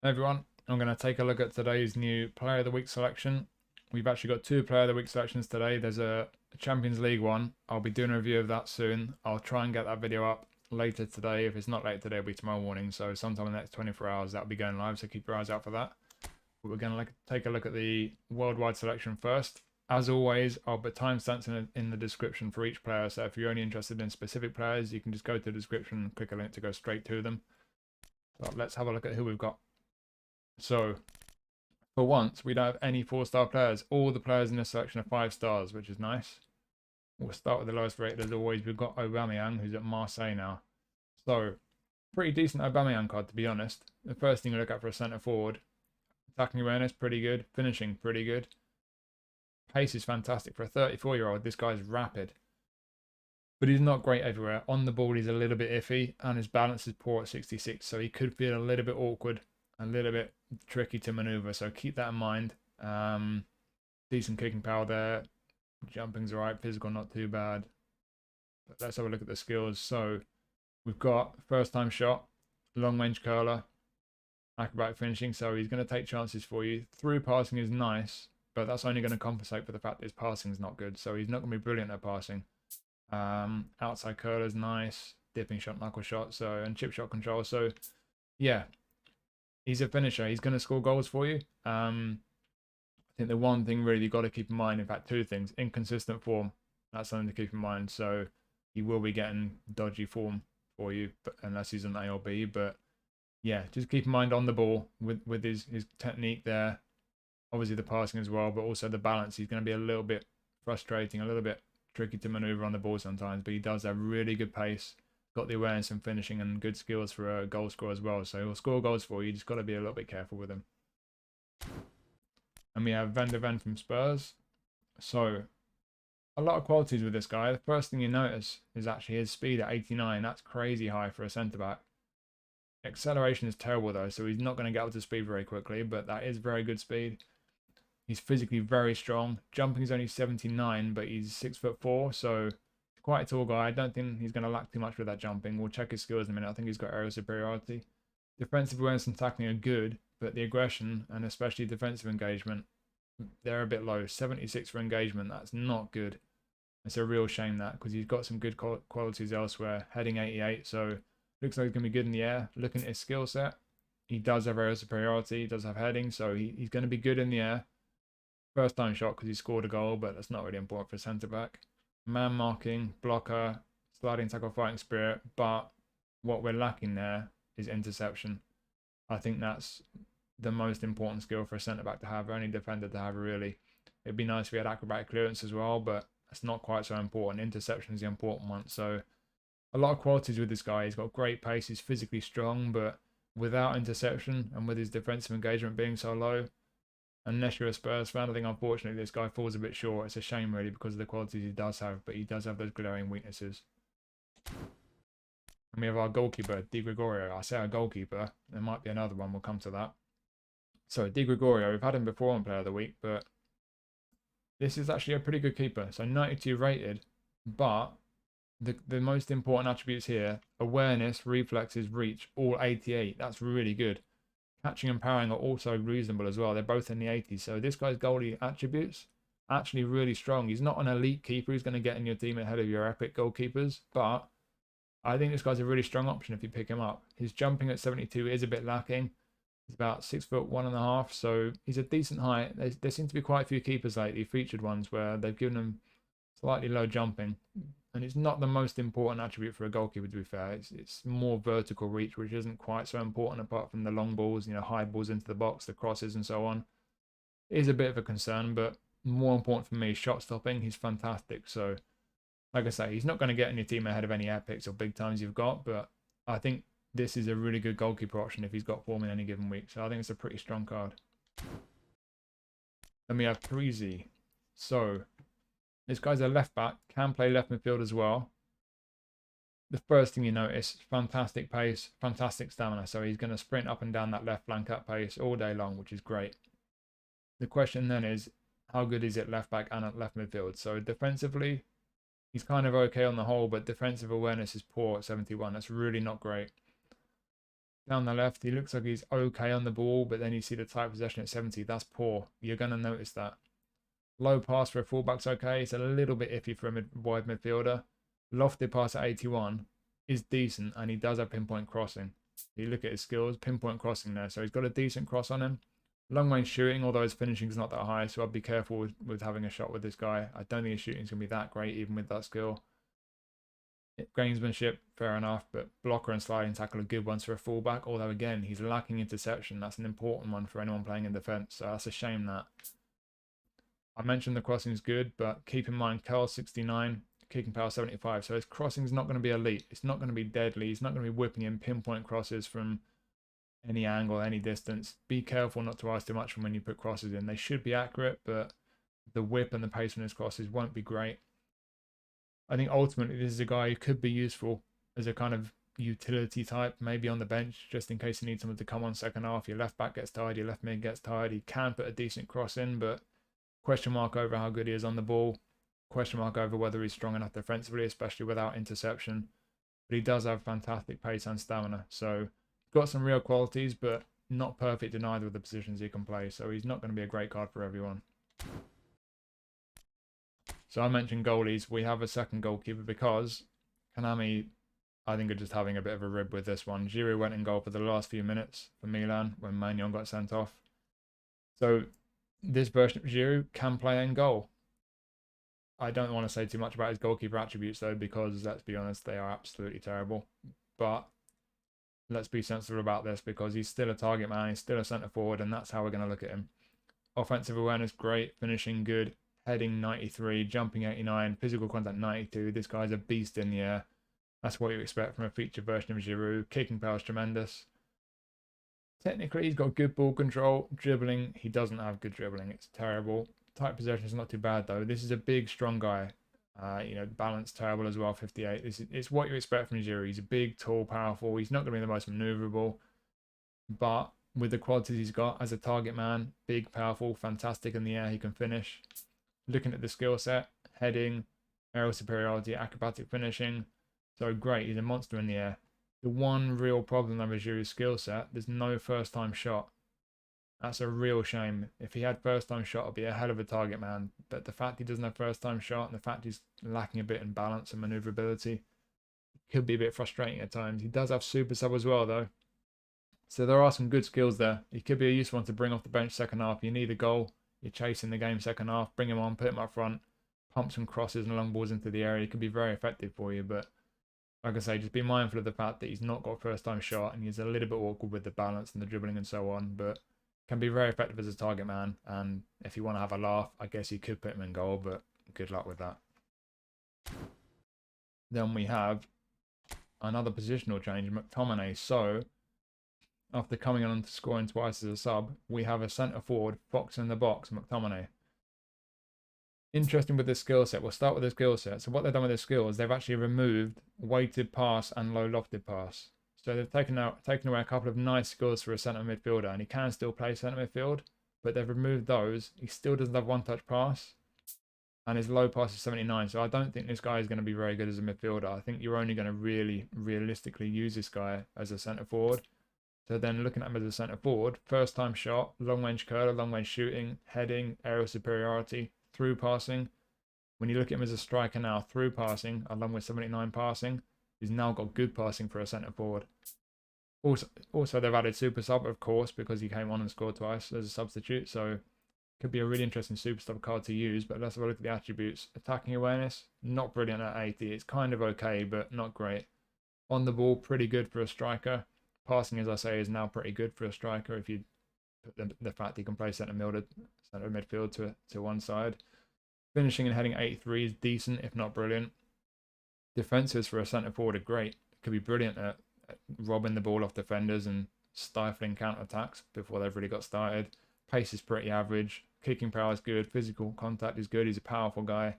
Hey everyone, I'm going to take a look at today's new Player of the Week selection. We've actually got two Player of the Week selections today. There's a Champions League one. I'll be doing a review of that soon. I'll try and get that video up later today. If it's not late today, it'll be tomorrow morning. So sometime in the next 24 hours, that'll be going live. So keep your eyes out for that. But we're going to take a look at the worldwide selection first. As always, I'll put timestamps in the description for each player. So if you're only interested in specific players, you can just go to the description and click a link to go straight to them. So let's have a look at who we've got. So for once, we don't have any 4-star players. All the players in this selection are 5 stars, which is nice. We'll start with the lowest rated as always. We've got Aubameyang, who's at Marseille now. So, pretty decent Aubameyang card, to be honest. The first thing you look at for a centre forward, attacking awareness, pretty good. Finishing, pretty good. Pace is fantastic. For a 34-year-old, this guy's rapid. But he's not great everywhere. On the ball, he's a little bit iffy, and his balance is poor at 66, so he could feel a little bit awkward, a little bit tricky to maneuver, so keep that in mind. Decent kicking power there. Jumping's alright, physical not too bad. But let's have a look at the skills. So we've got first time shot, long range curler, acrobatic finishing, so he's going to take chances for you. Through passing is nice, but that's only going to compensate for the fact that his passing is not good, so he's not going to be brilliant at passing. Outside curler's nice, dipping shot, knuckle shot, so and chip shot control. So yeah, he's a finisher. He's going to score goals for you. I think the one thing really you've got to keep in mind, in fact, two things: inconsistent form. That's something to keep in mind. So he will be getting dodgy form for you, but unless he's an A or B. But yeah, just keep in mind on the ball with his technique there. Obviously the passing as well, but also the balance. He's going to be a little bit frustrating, a little bit tricky to maneuver on the ball sometimes, but he does have really good pace, got the awareness and finishing and good skills for a goal scorer as well. So he'll score goals for you. You just got to be a little bit careful with him. And we have Van der Ven from Spurs. So a lot of qualities with this guy. The first thing you notice is actually his speed at 89. That's crazy high for a centre back. Acceleration is terrible though, so he's not going to get up to speed very quickly, but that is very good speed. He's physically very strong. Jumping is only 79, but he's 6'4", so quite a tall guy. I don't think he's going to lack too much with that jumping. We'll check his skills in a minute. I think he's got aerial superiority. Defensive awareness and tackling are good, but the aggression and especially defensive engagement, they're a bit low. 76 for engagement, that's not good. It's a real shame that, because he's got some good qualities elsewhere. Heading 88, so looks like he's going to be good in the air. Looking at his skill set, he does have aerial superiority, he does have heading, so he's going to be good in the air. First time shot because he scored a goal, but that's not really important for a centre back. Man marking, blocker, sliding tackle, fighting spirit, but what we're lacking there is interception. I think that's the most important skill for a centre back to have, any defender to have really. It'd be nice if we had acrobatic clearance as well, but that's not quite so important. Interception is the important one. So a lot of qualities with this guy. He's got great pace, he's physically strong, but without interception and with his defensive engagement being so low, unless you're a Spurs fan, I think unfortunately this guy falls a bit short. It's a shame really because of the qualities he does have, but he does have those glaring weaknesses. And we have our goalkeeper, Di Gregorio. I say our goalkeeper, there might be another one, we'll come to that. So Di Gregorio, we've had him before on Player of the Week, but this is actually a pretty good keeper. So 92 rated, but the most important attributes here, awareness, reflexes, reach, all 88. That's really good. Catching and powering are also reasonable as well. They're both in the 80s. So this guy's goalie attributes actually really strong. He's not an elite keeper who's going to get in your team ahead of your epic goalkeepers, but I think this guy's a really strong option if you pick him up. His jumping at 72 is a bit lacking. He's about 6'1.5", so he's a decent height. There seem to be quite a few keepers lately, featured ones, where they've given him slightly low jumping. And it's not the most important attribute for a goalkeeper, to be fair. It's more vertical reach, which isn't quite so important apart from the long balls, high balls into the box, the crosses and so on. It is a bit of a concern, but more important for me, shot stopping, he's fantastic. So, like I say, he's not going to get in your team ahead of any epics or big times you've got, but I think this is a really good goalkeeper option if he's got form in any given week. So I think it's a pretty strong card. Then we have Parisi. So this guy's a left back, can play left midfield as well. The first thing you notice, fantastic pace, fantastic stamina. So he's going to sprint up and down that left flank at pace all day long, which is great. The question then is, how good is it left back and at left midfield? So defensively, he's kind of okay on the whole, but defensive awareness is poor at 71. That's really not great. Down the left, he looks like he's okay on the ball, but then you see the tight possession at 70. That's poor. You're going to notice that. Low pass for a fullback's okay. It's a little bit iffy for a wide midfielder. Lofted pass at 81 is decent, and he does have pinpoint crossing. You look at his skills, pinpoint crossing there. So he's got a decent cross on him. Long range shooting, although his finishing's not that high, so I'd be careful with having a shot with this guy. I don't think his shooting's going to be that great, even with that skill. Gamesmanship, fair enough, but blocker and sliding tackle are good ones for a fullback, although again, he's lacking interception. That's an important one for anyone playing in defence, so that's a shame that. I mentioned the crossing's good, but keep in mind, Curl 69, kicking power 75, so his crossing's not going to be elite. It's not going to be deadly. He's not going to be whipping in pinpoint crosses from any angle, any distance. Be careful not to ask too much from when you put crosses in. They should be accurate, but the whip and the pace on his crosses won't be great. I think ultimately this is a guy who could be useful as a kind of utility type, maybe on the bench, just in case you need someone to come on second half. Your left back gets tired, your left mid gets tired. He can put a decent cross in, but question mark over how good he is on the ball. Question mark over whether he's strong enough defensively, especially without interception. But he does have fantastic pace and stamina. So got some real qualities, but not perfect in either of the positions he can play. So he's not going to be a great card for everyone. So I mentioned goalies. We have a second goalkeeper because Konami, I think, are just having a bit of a rib with this one. Giroud went in goal for the last few minutes for Milan when Maignan got sent off. So this version of Giroud can play in goal. I don't want to say too much about his goalkeeper attributes though, because let's be honest, they are absolutely terrible. But let's be sensible about this because he's still a target man, he's still a centre forward, and that's how we're going to look at him. Offensive awareness, great. Finishing, good. Heading, 93. Jumping, 89. Physical contact, 92. This guy's a beast in the air. That's what you expect from a featured version of Giroud. Kicking power is tremendous. Technically, he's got good ball control. Dribbling, he doesn't have good dribbling. It's terrible. Tight possession is not too bad, though. This is a big, strong guy. Balance terrible as well, 58. It's what you expect from Giroud. He's a big, tall, powerful. He's not going to be the most manoeuvrable. But with the qualities he's got as a target man, big, powerful, fantastic in the air, he can finish. Looking at the skill set, heading, aerial superiority, acrobatic finishing. So great, he's a monster in the air. The one real problem with Giroud's skill set, there's no first time shot. That's a real shame. If he had first time shot, it'd be a hell of a target man. But the fact he doesn't have first time shot and the fact he's lacking a bit in balance and maneuverability could be a bit frustrating at times. He does have super sub as well though. So there are some good skills there. He could be a useful one to bring off the bench second half. You need a goal. You're chasing the game second half. Bring him on, put him up front, pump some crosses and long balls into the area. He could be very effective for you. But like I say, just be mindful of the fact that he's not got a first time shot and he's a little bit awkward with the balance and the dribbling and so on. But can be very effective as a target man. And if you want to have a laugh, I guess you could put him in goal. But good luck with that. Then we have another positional change, McTominay. So after coming on to scoring twice as a sub, we have a centre forward, Fox in the box, McTominay. Interesting with this skill set. We'll start with the skill set. So what they've done with this skill is they've actually removed weighted pass and low lofted pass. So they've taken away a couple of nice skills for a centre midfielder, and he can still play centre midfield, but they've removed those. He still doesn't have one touch pass, and his low pass is 79. So I don't think this guy is going to be very good as a midfielder. I think you're only going to really realistically use this guy as a centre forward. So then looking at him as a centre forward, first time shot, long range curler, long range shooting, heading, aerial superiority, through passing. When you look at him as a striker now, through passing, along with 79 passing, he's now got good passing for a centre forward. Also they've added super sub, of course, because he came on and scored twice as a substitute. So could be a really interesting super sub card to use. But let's have a look at the attributes. Attacking awareness, not brilliant at 80. It's kind of okay, but not great. On the ball, pretty good for a striker. Passing, as I say, is now pretty good for a striker if you put the fact he can play centre midfield to one side. Finishing and heading 83 is decent, if not brilliant. Defences for a centre forward are great. Could be brilliant at robbing the ball off defenders and stifling counter-attacks before they've really got started. Pace is pretty average. Kicking power is good. Physical contact is good. He's a powerful guy.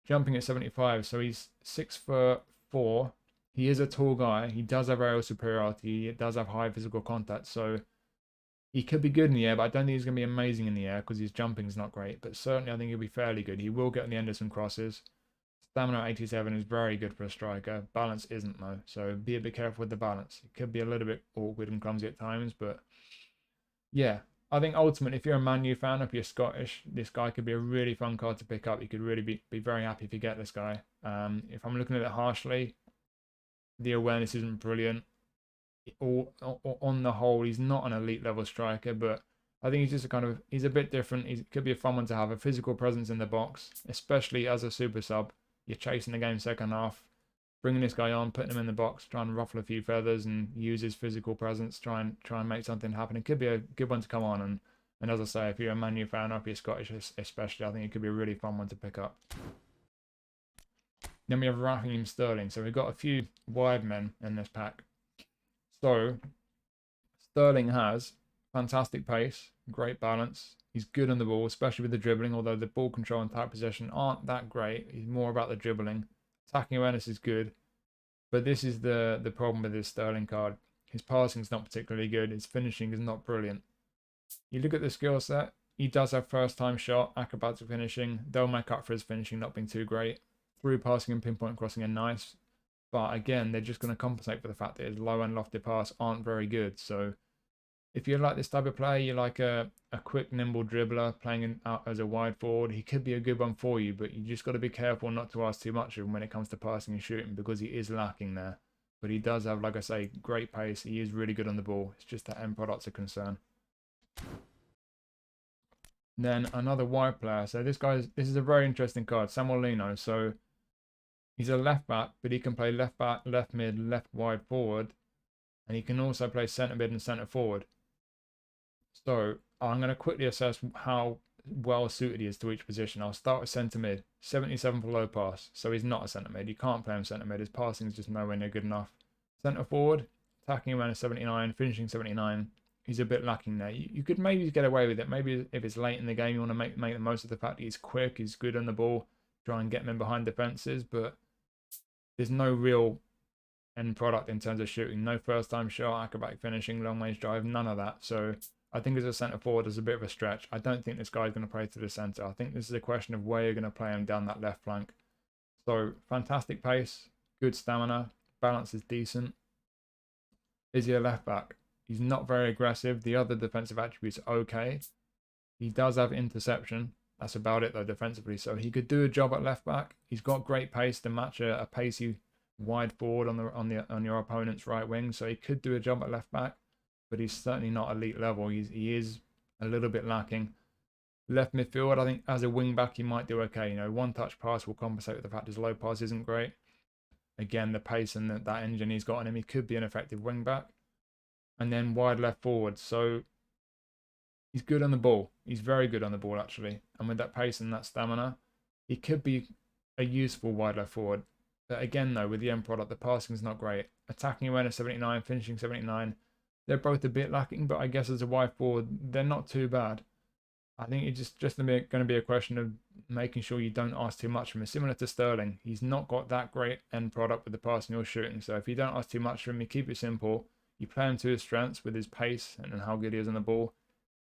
Jumping at 75, so he's 6'4". He is a tall guy. He does have aerial superiority. He does have high physical contact. So he could be good in the air, but I don't think he's going to be amazing in the air because his jumping is not great. But certainly I think he'll be fairly good. He will get on the end of some crosses. Stamina at 87 is very good for a striker. Balance isn't though, so be a bit careful with the balance. It could be a little bit awkward and clumsy at times, but yeah. I think ultimately, if you're a Man U fan, if you're Scottish, this guy could be a really fun card to pick up. You could really be very happy if you get this guy. If I'm looking at it harshly, the awareness isn't brilliant. On the whole, he's not an elite level striker, but I think he's just he's a bit different. He could be a fun one to have, a physical presence in the box, especially as a super sub. You're chasing the game second half, bringing this guy on, putting him in the box, trying to ruffle a few feathers and use his physical presence, try and make something happen. It could be a good one to come on, and as I say, if you're a Man U fan or if you're Scottish especially, I think it could be a really fun one to pick up. Then we have Raheem Sterling. So we've got a few wide men in this pack. So Sterling has fantastic pace, great balance. He's good on the ball, especially with the dribbling, although the ball control and tight possession aren't that great. He's more about the dribbling. Attacking awareness is good, but this is the problem with this Sterling card. His passing is not particularly good. His finishing is not brilliant. You look at the skill set, he does have first time shot, acrobatic finishing. They'll make up for his finishing not being too great. Through passing and pinpoint crossing are nice. But again, they're just going to compensate for the fact that his low and lofted pass aren't very good. So if you like this type of play, you like a quick, nimble dribbler playing out as a wide forward, he could be a good one for you. But you just got to be careful not to ask too much of him when it comes to passing and shooting, because he is lacking there. But he does have, like I say, great pace. He is really good on the ball. It's just that end product's a concern. Then another wide player. So this is a very interesting card, Samuel Lino. So he's a left back, but he can play left back, left mid, left wide forward, and he can also play centre mid and centre forward. So I'm going to quickly assess how well suited he is to each position. I'll start with centre mid, 77 for low pass. So he's not a centre mid. You can't play him centre mid. His passing is just nowhere near good enough. Centre forward, attacking around a 79, finishing 79. He's a bit lacking there. You could maybe get away with it. Maybe if it's late in the game, you want to make the most of the fact that he's quick, he's good on the ball, try and get him in behind defences, but there's no real end product in terms of shooting. No first time shot, acrobatic finishing, long range drive, none of that. So I think as a centre forward, there's a bit of a stretch. I don't think this guy's going to play to the centre. I think this is a question of where you're going to play him down that left flank. So fantastic pace, good stamina, balance is decent. Is he a left back? He's not very aggressive. The other defensive attributes are okay. He does have interception. That's about it though defensively. So he could do a job at left back. He's got great pace to match a pacey wide forward on your opponent's right wing. So he could do a job at left back, but he's certainly not elite level. He is a little bit lacking. Left midfield, I think as a wing back he might do okay. You know, one touch pass will compensate with the fact his low pass isn't great. Again, the pace and that engine he's got on him, he could be an effective wing back. And then wide left forward. So he's good on the ball. He's very good on the ball, actually. And with that pace and that stamina, he could be a useful wide left forward. But again, though, with the end product, the passing is not great. Attacking awareness 79, finishing 79. They're both a bit lacking, but I guess as a wide forward, they're not too bad. I think it's just going to be a question of making sure you don't ask too much from him. Similar to Sterling, he's not got that great end product with the passing or shooting. So if you don't ask too much from him, you keep it simple. You play him to his strengths with his pace and how good he is on the ball.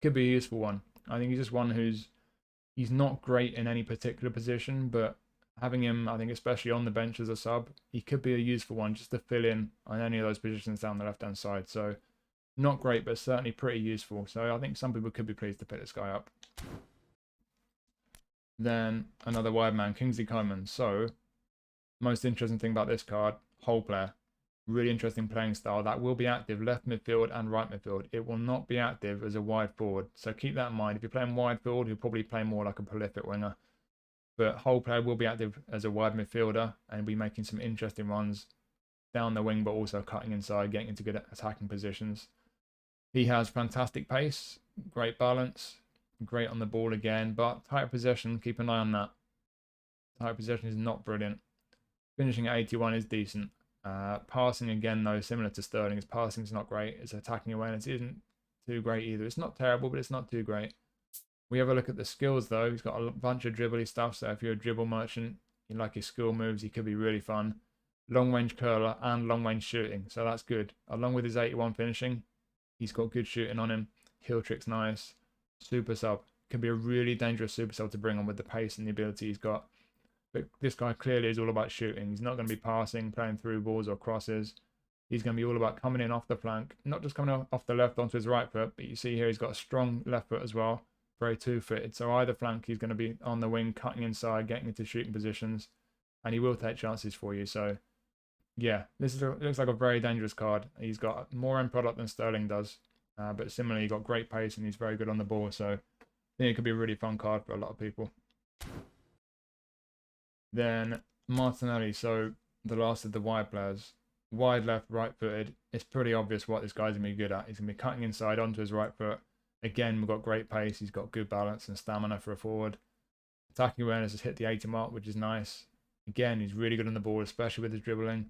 Could be a useful one. I think he's just one he's not great in any particular position, but having him, I think especially on the bench as a sub, he could be a useful one just to fill in on any of those positions down the left-hand side. So not great, but certainly pretty useful. So I think some people could be pleased to pick this guy up. Then another wide man, Kingsley Coman. So most interesting thing about this card, whole player. Really interesting playing style. That will be active left midfield and right midfield. It will not be active as a wide forward. So keep that in mind. If you're playing wide forward, you'll probably play more like a prolific winger. But whole player will be active as a wide midfielder and be making some interesting runs down the wing, but also cutting inside, getting into good attacking positions. He has fantastic pace, great balance, great on the ball again, but tight possession, keep an eye on that. Tight possession is not brilliant. Finishing at 81 is decent. Passing again though, similar to Sterling, his passing is not great. His attacking awareness isn't too great either. It's not terrible, but it's not too great. We have a look at the skills though. He's got a bunch of dribbly stuff, so if you're a dribble merchant, you like his skill moves, he could be really fun. Long range curler and long range shooting, so that's good. Along with his 81 finishing, he's got good shooting on him. Heel trick's nice. Super sub. Can be a really dangerous super sub to bring on with the pace and the ability he's got. But this guy clearly is all about shooting. He's not going to be passing, playing through balls or crosses. He's going to be all about coming in off the flank, not just coming off the left onto his right foot, but you see here he's got a strong left foot as well, very two-footed. So either flank he's going to be on the wing, cutting inside, getting into shooting positions, and he will take chances for you. So yeah, looks like a very dangerous card. He's got more end product than Sterling does, but similarly, he's got great pace and he's very good on the ball. So I think it could be a really fun card for a lot of people. Then Martinelli, so the last of the wide players. Wide left, right-footed. It's pretty obvious what this guy's going to be good at. He's going to be cutting inside onto his right foot. Again, we've got great pace. He's got good balance and stamina for a forward. Attacking awareness has hit the 80 mark, which is nice. Again, he's really good on the ball, especially with his dribbling.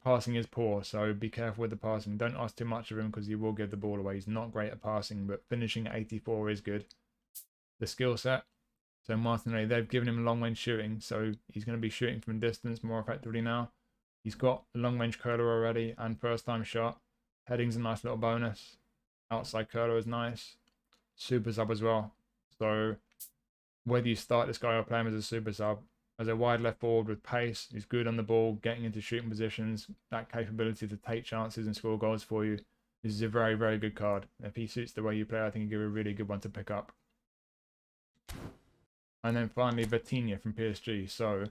Passing is poor, so be careful with the passing. Don't ask too much of him because he will give the ball away. He's not great at passing, but finishing at 84 is good. The skill set. So Martinelli, they've given him long range shooting, so he's going to be shooting from distance more effectively now. He's got a long range curler already and first time shot. Heading's a nice little bonus. Outside curler is nice. Super sub as well. So whether you start this guy or play him as a super sub, as a wide left forward with pace, he's good on the ball, getting into shooting positions, that capability to take chances and score goals for you. This is a very, very good card. If he suits the way you play, I think he'll be a really good one to pick up. And then finally, Vitinha from PSG. So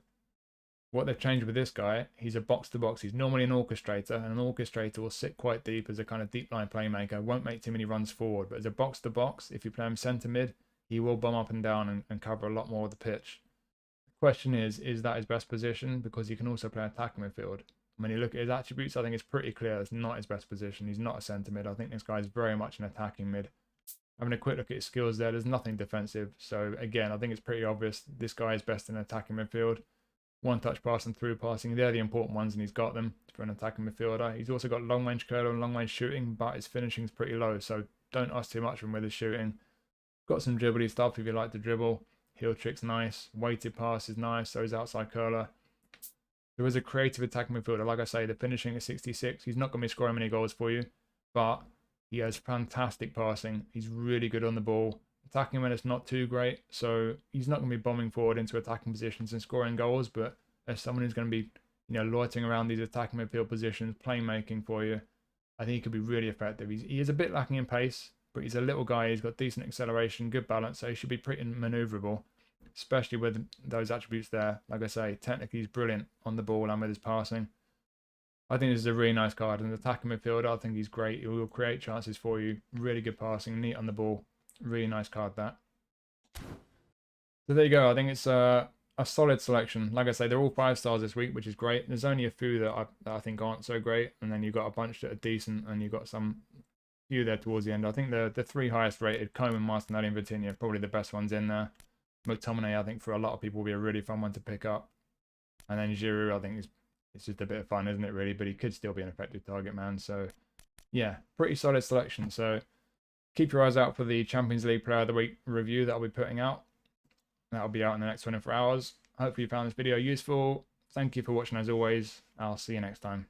what they've changed with this guy, he's a box-to-box. He's normally an orchestrator, and an orchestrator will sit quite deep as a kind of deep line playmaker. Won't make too many runs forward, but as a box-to-box, if you play him centre mid, he will bomb up and down and cover a lot more of the pitch. The question is that his best position? Because he can also play attacking midfield. When you look at his attributes, I think it's pretty clear it's not his best position. He's not a centre mid. I think this guy is very much an attacking mid. Having a quick look at his skills there's nothing defensive. So again, I think it's pretty obvious this guy is best in attacking midfield. One touch passing, through passing, they're the important ones, and he's got them for an attacking midfielder. He's also got long range curler and long range shooting, but his finishing is pretty low, so don't ask too much of him with his shooting. Got some dribbly stuff if you like to dribble. Heel trick's nice. Weighted pass is nice, so is outside curler. There is a creative attacking midfielder. Like I say, the finishing is 66. He's not going to be scoring many goals for you, but he has fantastic passing. He's really good on the ball. Attacking when it's not too great, so he's not going to be bombing forward into attacking positions and scoring goals, but as someone who's going to be, loitering around these attacking midfield positions, playmaking for you, I think he could be really effective. He is a bit lacking in pace, but he's a little guy. He's got decent acceleration, good balance, so he should be pretty maneuverable, especially with those attributes there. Like I say, technically he's brilliant on the ball and with his passing. I think this is a really nice card. And the attacking midfielder, I think he's great. He will create chances for you. Really good passing, neat on the ball. Really nice card, that. So there you go. I think it's a solid selection. Like I say, they're all 5 stars this week, which is great. There's only a few that I think aren't so great. And then you've got a bunch that are decent. And you've got some few there towards the end. I think the 3 highest rated, Coman, Martinelli, and Vitinha, are probably the best ones in there. McTominay, I think, for a lot of people, will be a really fun one to pick up. And then Giroud, I think, it's just a bit of fun, isn't it, really? But he could still be an effective target man. So, yeah, pretty solid selection. So, keep your eyes out for the Champions League Player of the Week review that I'll be putting out. That'll be out in the next 24 hours. Hopefully you found this video useful. Thank you for watching as always. I'll see you next time.